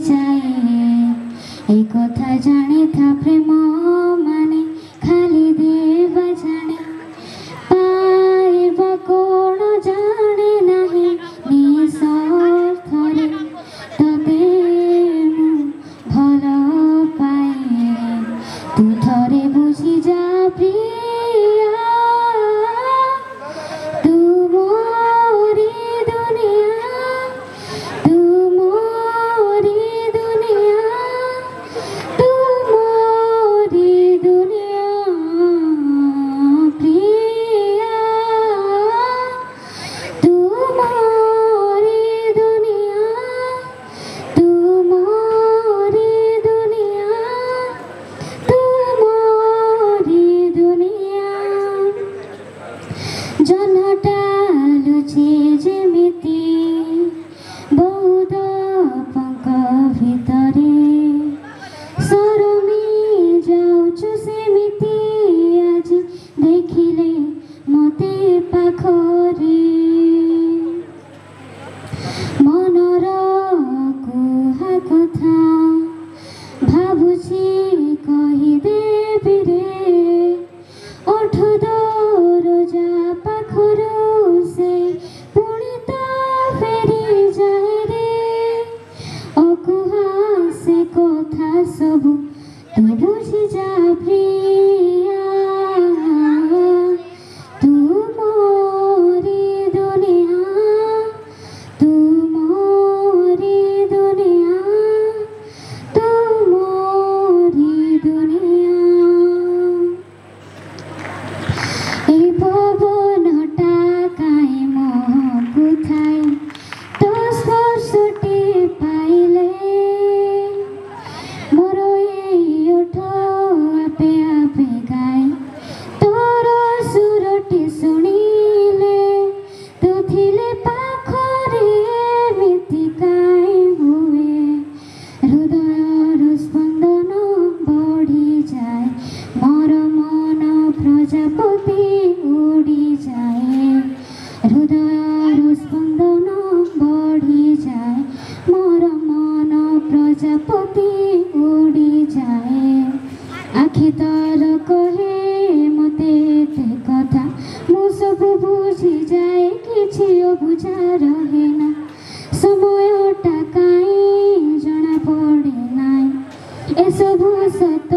जाए ए कथा जाने था प्रेम माने खाली देवा जाने पाइबा कोण जाने नहीं निस्वार्थरे तते मु भल पाए तू थरे बुझी जा प्रिया तू मोरी दुनिया तू मोरी दुनिया तू मोरी दुनिया प्रिया तू मोरी दुनिया तू मोरी दुनिया तू मोरी दुनिया जनटा लुचे जेमिति बहुत पंख भितरे सरमी जाऊछु सेमिति आज देखिले मते पाखरे मनर कुहा कथा भाबुछि कहिदेबि रे ओठ दरजा पाखरु से पुणी तो फेरी जाए रे अकुहा से कथा सबु तू बुझी जा प्रिया तू मोरी दुनिया तू मोरी दुनिया तू मोरी दुनिया এই পবনটা কাই মহকু থাই তো স্পর্শটি পাইলে মোর এই ওঠ আপে আপে গাই তোর সুরটি শুনিলে তু থিলে পাখরে এমিতি কাই হুয়ে হৃদয়র স্পন্দন বঢ়ি যায় মোর মন প্রজাপতি উড়ি যায় হৃদয়র স্পন্দন বঢ়ি যায় মোর মন প্রজাপতি উড়ি যায় আখি তর কহে মতে এতে কথা মু সবু বুঝি যায় কিছু বুঝা রহে না সময়টা কাই জনা পড়ে নাই এসবু সত